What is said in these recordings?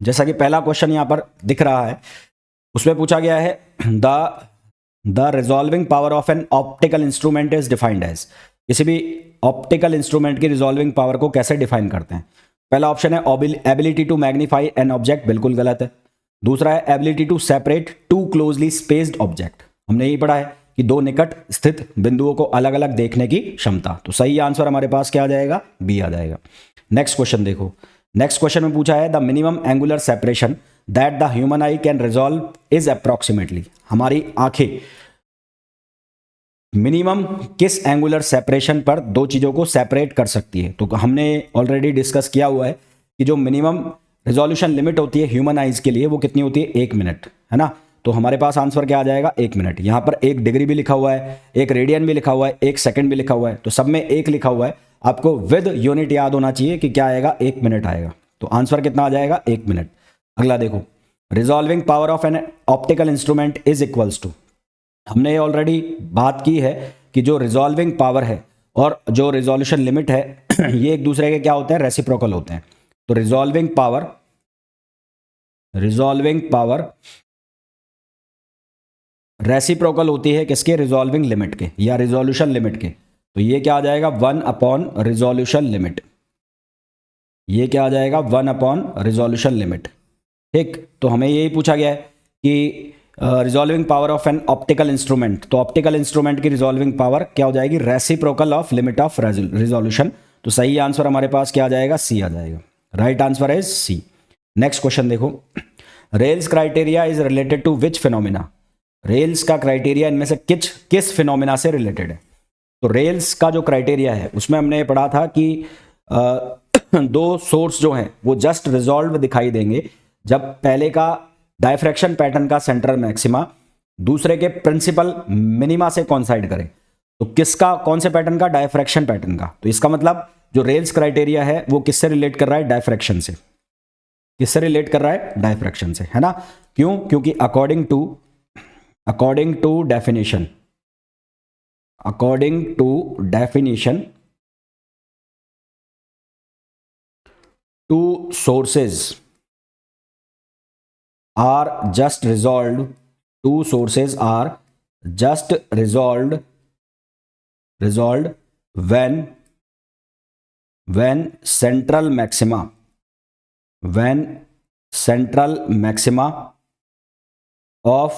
जैसा कि पहला क्वेश्चन यहाँ पर दिख रहा है, उसमें पूछा गया है the resolving power of an optical instrument is defined as. किसी भी ऑप्टिकल इंस्ट्रूमेंट की रिजॉल्विंग पावर को कैसे डिफाइन करते हैं? पहला ऑप्शन है ability to magnify an object, बिल्कुल गलत है। दूसरा है ability to separate two closely spaced object, हमने यही पढ़ा है कि दो निकट स्थित बिंदुओं को अलग अलग देखने की क्षमता। तो सही आंसर हमारे पास क्या आ जाएगा? बी आ जाएगा। नेक्स्ट क्वेश्चन देखो, नेक्स्ट क्वेश्चन में पूछा है the minimum angular separation that the human I can resolve is approximately. हमारी आंखें मिनिमम किस एंगुलर सेपरेशन पर दो चीजों को सेपरेट कर सकती है? तो हमने ऑलरेडी डिस्कस किया हुआ है कि जो मिनिमम रिजोल्यूशन लिमिट होती है ह्यूमन आइज के लिए वो कितनी होती है? 1 मिनट, है ना। तो हमारे पास आंसर क्या आ जाएगा? 1 मिनट। यहां पर 1 डिग्री भी लिखा हुआ है, 1 रेडियन भी लिखा हुआ है, 1 सेकंड भी लिखा हुआ है, तो सब में 1 लिखा हुआ है। आपको विद यूनिट याद होना चाहिए कि क्या आएगा? 1 मिनट आएगा। तो आंसर कितना आ जाएगा? 1 मिनट। अगला देखो, resolving power of an optical instrument is equals to. हमने ऑलरेडी बात की है कि जो रिजॉल्विंग पावर है और जो रिजोल्यूशन लिमिट है ये एक दूसरे के क्या होते हैं? रेसिप्रोकल होते हैं। तो रिजॉल्विंग पावर रेसिप्रोकल होती है किसके? रिजॉल्विंग लिमिट के या रिजोल्यूशन लिमिट के। तो ये क्या आ जाएगा? 1 अपॉन रिजोल्यूशन लिमिट। ये क्या आ जाएगा? 1 अपॉन रिजोल्यूशन लिमिट। ठीक, तो हमें यही पूछा गया है कि resolving power of an optical instrument, तो ऑप्टिकल इंस्ट्रूमेंट की रिजॉल्विंग पावर क्या हो जाएगी? Reciprocal of limit of resolution. तो सही आंसर हमारे पास क्या आ जाएगा? सी आ जाएगा। Right answer is C. Next question देखो, Rayleigh's criteria is related to which phenomena. Rayleigh's का क्राइटेरिया इनमें से किस फिनोमिना से रिलेटेड है? तो रेल्स का जो क्राइटेरिया है उसमें हमने पढ़ा था कि दो सोर्स जो हैं वो जस्ट रिजॉल्व दिखाई देंगे जब पहले का डायफ्रैक्शन पैटर्न का सेंट्रल मैक्सिमा दूसरे के प्रिंसिपल मिनिमा से कॉन्साइड करे। तो किसका? कौन से पैटर्न का? डायफ्रैक्शन पैटर्न का। तो इसका मतलब जो रेल्स क्राइटेरिया है वो किससे रिलेट कर रहा है? डायफ्रैक्शन से। किससे रिलेट कर रहा है? डायफ्रैक्शन से, है ना। क्यों? क्योंकि according to definition two sources are just resolved when central maxima of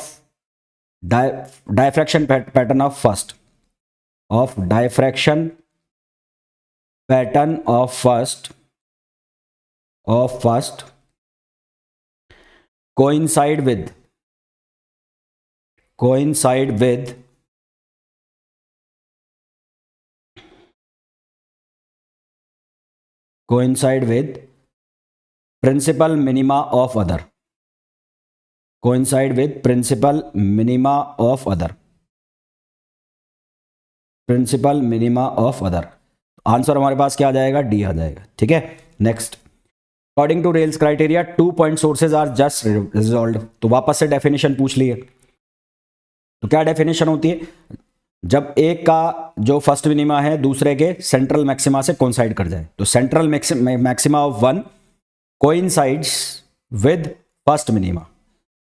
diffraction pattern of first coincide with principal minima of other। Answer हमारे पास क्या आ जाएगा? डी आ जाएगा। ठीक है, next, according to Rayleigh's criteria 2 point sources are just resolved. तो वापस से definition पूछ लिए। तो क्या डेफिनेशन होती है? जब एक का जो फर्स्ट मिनिमा है दूसरे के सेंट्रल मैक्सिमा से कोइंसाइड कर जाए। तो central maxima of one coincides with first minima.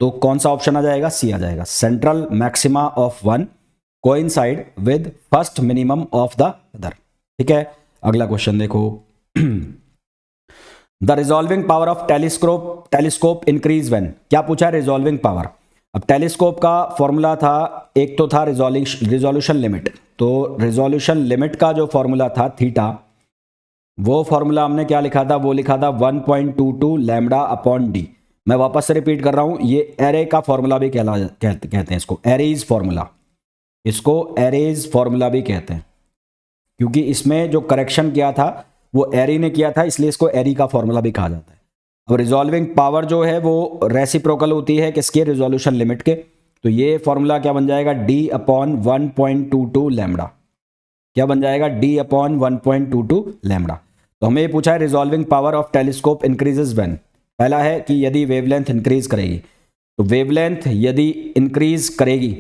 तो कौन सा ऑप्शन आ जाएगा? सी आ जाएगा। Central maxima of one coincide with first minimum of the other. ठीक है, अगला क्वेश्चन देखो, the resolving power of telescope increase when. क्या पूछा है? Resolving power. अब टेलीस्कोप का फॉर्मूला था, एक तो था रिजोल्यूशन लिमिट। तो रिजोल्यूशन लिमिट का जो फॉर्मूला था थीटा, वो फॉर्मूला हमने क्या लिखा था? वो लिखा था 1.22 लैम्डा अपॉन डी। मैं वापस से रिपीट कर रहा हूं, ये एरे का फॉर्मूला भी कहते हैं इसको, एरेज फॉर्मूला। इसको एरेज फॉर्मूला भी कहते हैं क्योंकि इसमें जो करेक्शन किया था वो एरी ने किया था, इसलिए इसको एरी का फॉर्मूला भी कहा जाता है। अब रिजॉल्विंग पावर जो है वो रेसिप्रोकल होती है किसके? रिजोल्यूशन लिमिट के। तो ये फॉर्मूला क्या बन जाएगा? D upon 1.22 lambda. क्या बन जाएगा? D upon 1.22 lambda. तो हमें ये पूछा है resolving power of telescope increases when. पहला है कि यदि वेवलेंथ इंक्रीज करेगी। तो वेवलेंथ यदि इंक्रीज करेगी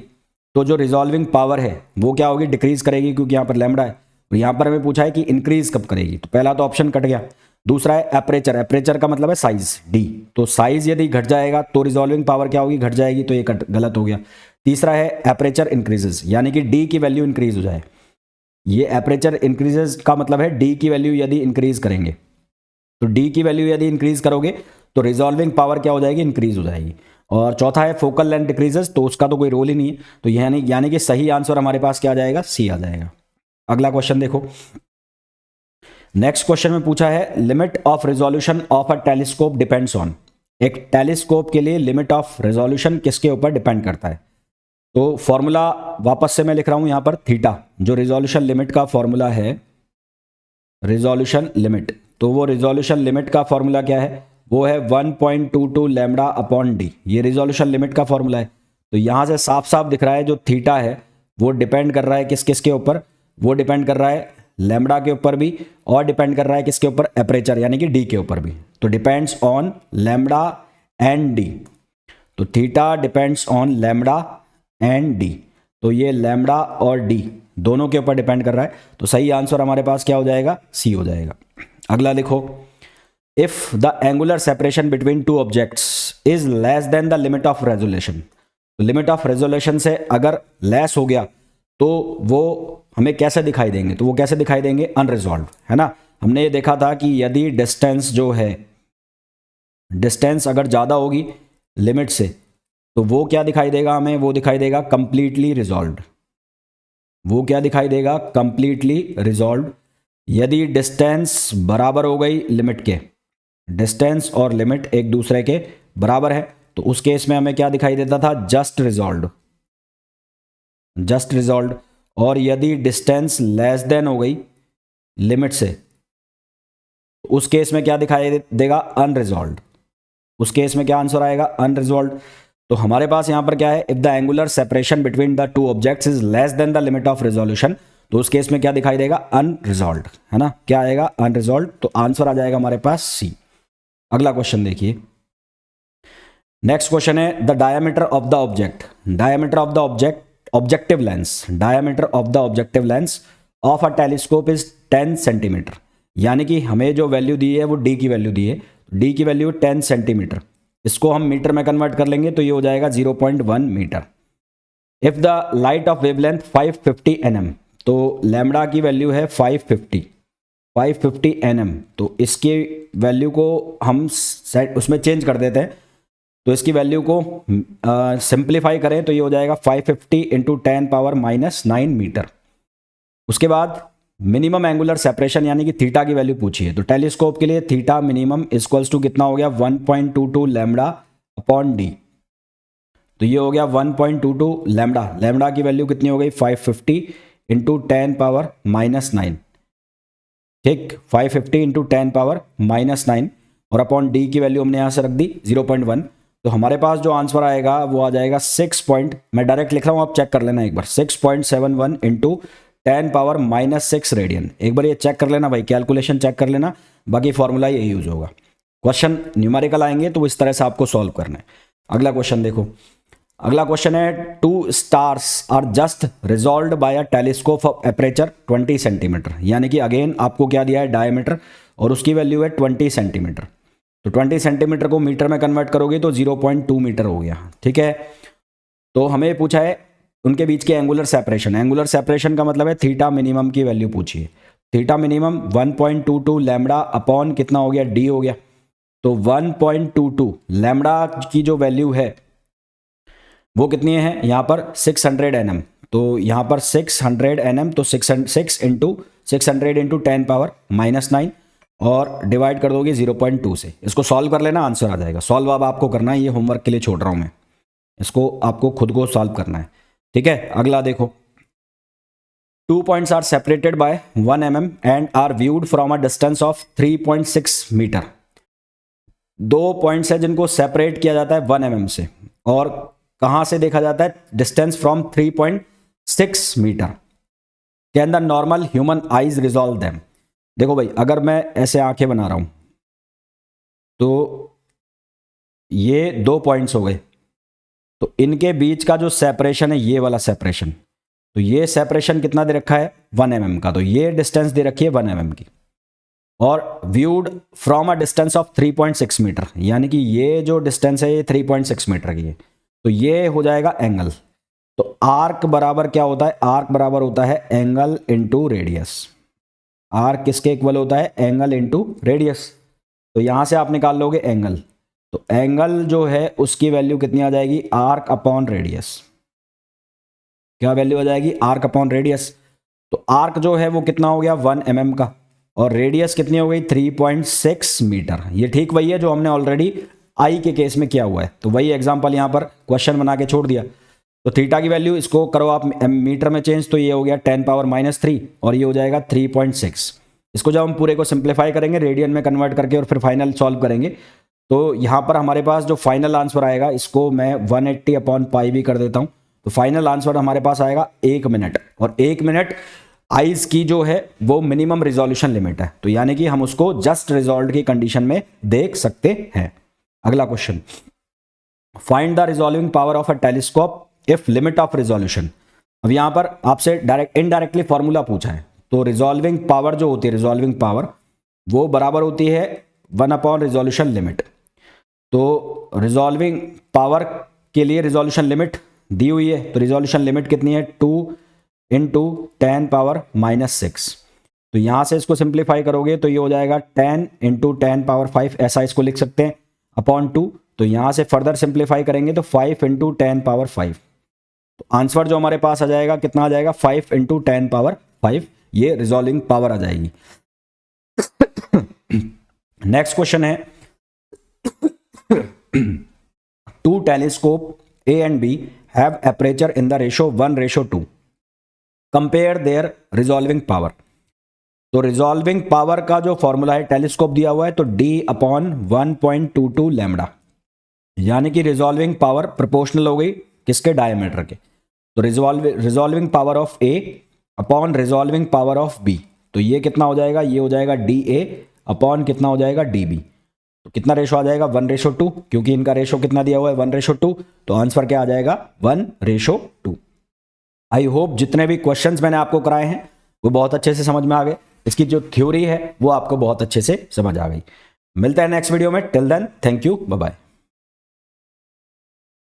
तो जो रिजॉल्विंग पावर है वो क्या होगी? डिक्रीज करेगी, क्योंकि यहाँ पर लैम्डा है। और यहाँ पर हमें पूछा है कि इंक्रीज कब करेगी, तो पहला तो ऑप्शन कट गया। दूसरा है एपरेचर, एपरेचर का मतलब है साइज डी, तो साइज यदि घट जाएगा तो रिजॉल्विंग पावर क्या होगी, घट जाएगी, तो ये गलत हो गया। तीसरा है एपरेचर इंक्रीजेस, यानी कि डी की वैल्यू इंक्रीज हो जाए। ये एपरेचर इंक्रीजेस का मतलब है डी की वैल्यू यदि इंक्रीज करेंगे, तो डी की वैल्यू यदि इंक्रीज करोगे तो रिजॉल्विंग पावर क्या हो जाएगी, इंक्रीज हो जाएगी। और चौथा है फोकल लेंथ डिक्रीजेस, तो उसका तो कोई रोल ही नहीं है, तो यानी कि सही आंसर हमारे पास क्या आ जाएगा, सी आ जाएगा। अगला क्वेश्चन देखो। नेक्स्ट क्वेश्चन में पूछा है limit of resolution of a telescope depends on. एक टेलीस्कोप के लिए लिमिट ऑफ रेजोल्यूशन किसके ऊपर डिपेंड करता है, तो फॉर्मूला वापस से मैं लिख रहा हूं यहां पर, थीटा, जो रिजोल्यूशन लिमिट का फॉर्मूला है, रिजोल्यूशन लिमिट, तो वो रिजोल्यूशन लिमिट का फॉर्मूला क्या है, वो है 1.22 लैम्बडा अपॉन डी, ये रिजोल्यूशन लिमिट का फॉर्मूला है। तो यहां से साफ साफ दिख रहा है जो थीटा है वो डिपेंड कर रहा है किस किस के ऊपर, वो डिपेंड कर रहा है लैम्बडा के ऊपर भी, और डिपेंड कर रहा है किसके ऊपर, एपरेचर यानी कि डी के ऊपर भी। तो depends on lambda and D, तो theta depends on lambda and D, तो ये लैम्बडा और डी दोनों के ऊपर डिपेंड कर रहा है, तो सही आंसर हमारे पास क्या हो जाएगा, सी हो जाएगा। अगला लिखो, if the angular separation between two objects is less than the limit of resolution, तो लिमिट ऑफ रेजोल्यूशन से अगर लेस हो गया तो वो हमें कैसे दिखाई देंगे, तो वो कैसे दिखाई देंगे, अनरिजॉल्व, है ना। हमने ये देखा था कि यदि डिस्टेंस जो है, डिस्टेंस अगर ज़्यादा होगी लिमिट से, तो वो क्या दिखाई देगा हमें, वो दिखाई देगा कंप्लीटली रिजॉल्व्ड, वो क्या दिखाई देगा, कंप्लीटली रिजॉल्व्ड। यदि डिस्टेंस बराबर हो गई लिमिट के, डिस्टेंस और लिमिट एक दूसरे के बराबर है, तो उस केस में हमें क्या दिखाई देता था, जस्ट रिजॉल्व्ड, जस्ट रिजॉल्व्ड। और यदि डिस्टेंस लेस देन हो गई लिमिट से, तो उस केस में क्या दिखाई देगा, अनरिजॉल्व्ड, उस केस में क्या आंसर आएगा, अनरिजॉल्व्ड। तो हमारे पास यहां पर क्या है, if the angular separation between the two objects is less than the limit of resolution, तो उस केस में क्या दिखाई देगा, अनरिजॉल्व्ड, है ना, क्या आएगा, अनरिजॉल्व्ड, तो आंसर आ जाएगा हमारे पास सी। अगला क्वेश्चन देखिए। नेक्स्ट क्वेश्चन है the diameter of the object, diameter of the objective lens, diameter of the objective lens of a telescope is 10 centimetre, यानी कि हमें जो वैल्यू दी है वो डी की वैल्यू दी है, डी की वैल्यू 10 सेंटीमीटर, इसको हम मीटर में कन्वर्ट कर लेंगे तो ये हो जाएगा 0.1 metre. If the light of wavelength 550 nm, तो लैम्बडा की वैल्यू है 550 nm, तो इसकी वैल्यू को हम उसमें चेंज कर देते हैं, तो इसकी वैल्यू को सिंप्लीफाई करें तो ये हो जाएगा 550 इंटू 10⁻⁻9 मीटर। उसके बाद मिनिमम एंगुलर सेपरेशन यानी कि थीटा की वैल्यू पूछी है, तो टेलीस्कोप के लिए थीटा मिनिमम इक्वल्स टू कितना हो गया, 1.22 लैम्बडा अपॉन डी, तो ये हो गया 1.22 लैम्बडा, लैम्बडा की वैल्यू कितनी हो गई, 550 इंटू 10⁻⁻9, ठीक, 550 इंटू 10⁻⁻9, और अपॉन डी की वैल्यू हमने यहाँ से रख दी 0.1, तो हमारे पास जो आंसर आएगा वो आ जाएगा 6 मैं डायरेक्ट लिख रहा हूँ, आप चेक कर लेना एक बार, 6.71 इंटू 10⁻⁻6 रेडियन, एक बार ये चेक कर लेना भाई, कैलकुलेशन चेक कर लेना, बाकी फॉर्मूला यही यूज होगा। क्वेश्चन न्यूमेरिकल आएंगे तो इस तरह से आपको सॉल्व करना है। अगला क्वेश्चन देखो, अगला क्वेश्चन है two stars are just resolved by a telescope of aperture 20 centimetre, यानी कि अगेन आपको क्या दिया है, डायमीटर, और उसकी वैल्यू है 20 सेंटीमीटर, तो 20 सेंटीमीटर को मीटर में कन्वर्ट करोगे तो 0.2 मीटर हो गया, ठीक है। तो हमें पूछा है उनके बीच के एंगुलर सेपरेशन, एंगुलर सेपरेशन का मतलब है थीटा मिनिमम की वैल्यू पूछी है, थीटा मिनिमम 1.22 लैम्बडा अपॉन कितना हो गया, डी हो गया, तो 1.22 लैम्बडा की जो वैल्यू है वो कितनी है, यहाँ पर 600 nm, तो यहाँ पर 600 nm, तो 6 इंटू 600 इंटू 10⁻⁻9 और डिवाइड कर दोगे 0.2 से, इसको सॉल्व कर लेना, आंसर आ जाएगा। सॉल्व अब आपको करना है, ये होमवर्क के लिए छोड़ रहा हूँ मैं, इसको आपको खुद को सॉल्व करना है, ठीक है। अगला देखो, 2 points are separated by 1 mm and are viewed from a distance of 3.6 metre, दो पॉइंट्स है जिनको सेपरेट किया जाता है 1 mm से, और कहां से देखा जाता है, distance from 3.6 metre, can the normal human eyes resolve them. देखो भाई, अगर मैं ऐसे आंखें बना रहा हूं तो ये दो पॉइंट्स हो गए, तो इनके बीच का जो सेपरेशन है ये वाला सेपरेशन, तो ये सेपरेशन कितना दे रखा है 1 mm का, तो ये डिस्टेंस दे रखी है 1 mm की, और viewed from a distance of 3.6 metre, यानी कि ये जो डिस्टेंस है ये 3.6 मीटर की है, तो ये हो जाएगा एंगल। तो आर्क बराबर क्या होता है, आर्क बराबर होता है एंगल इंटू रेडियस। आर्क किसके इक्वल होता है, एंगल इंटू रेडियस। तो यहां से आप निकाल लोगे एंगल, तो एंगल जो है उसकी वैल्यू कितनी आ जाएगी, आर्क अपॉन रेडियस। क्या वैल्यू आ जाएगी, आर्क अपॉन रेडियस। तो आर्क जो है वो कितना हो गया 1 mm का, और रेडियस कितनी हो गई 3.6 मीटर। ये ठीक वही है जो हमने ऑलरेडी आई के केस में किया हुआ है, तो वही एग्जांपल यहां पर क्वेश्चन बना के छोड़ दिया। तो थीटा की वैल्यू इसको करो आप मीटर में चेंज, तो ये हो गया 10⁻³ और ये हो जाएगा 3.6। इसको जब हम पूरे को सिंप्लीफाई करेंगे रेडियन में कन्वर्ट करके और फिर फाइनल सॉल्व करेंगे, तो यहाँ पर हमारे पास जो फाइनल आंसर आएगा, इसको मैं 180/π भी कर देता हूँ, तो फाइनल आंसर हमारे पास आएगा 1 मिनट। और 1 मिनट आइज की जो है वो मिनिमम रिजोल्यूशन लिमिट है, तो यानी कि हम उसको जस्ट रिजॉल्व की कंडीशन में देख सकते हैं। अगला question, find the resolving power of a telescope if limit of resolution. अब यहां पर आपसे डायरेक्ट इनडायरेक्टली फॉर्मूला पूछा है, तो रिजॉल्विंग पावर जो होती है, रिजॉल्विंग पावर वो बराबर होती है 1 रिजोल्यूशन लिमिट। तो रिजॉल्विंग पावर के लिए रिजोल्यूशन लिमिट दी हुई है, तो रिजोल्यूशन लिमिट कितनी है 2 × 10⁻⁻⁶। तो यहां से इसको सिंप्लीफाई करोगे तो ये हो जाएगा 10 × 10⁻⁵, ऐसा इसको लिख सकते हैं, अपॉन 2। तो यहां से फर्दर सिंप्लीफाई करेंगे तो 5 × 10⁻⁵। तो आंसर जो हमारे पास आ जाएगा कितना आ जाएगा 5 × 10⁻⁵, ये रिजॉल्विंग पावर आ जाएगी। नेक्स्ट क्वेश्चन है, two telescope A and B have aperture in the ratio 1:2. Compare their resolving power. तो रिजॉल्विंग पावर का जो फॉर्मूला है, टेलीस्कोप दिया हुआ है तो D/1.22 लैम्बडा, यानी कि रिजॉल्विंग पावर प्रोपोर्शनल हो गई किसके, डायमीटर के। तो resolving power of A upon resolving power of B, तो ये कितना हो जाएगा, ये हो जाएगा DA अपॉन कितना हो जाएगा DB। तो कितना रेशो आ जाएगा 1:2, क्योंकि इनका रेशो कितना दिया हुआ है 1:2, तो आंसर क्या आ जाएगा 1:2। आई होप जितने भी क्वेश्चंस मैंने आपको कराए हैं वो बहुत अच्छे से समझ में आ गए, इसकी जो थ्योरी है वो आपको बहुत अच्छे से समझ आ गई। मिलता है नेक्स्ट वीडियो में, till then thank you, bye bye.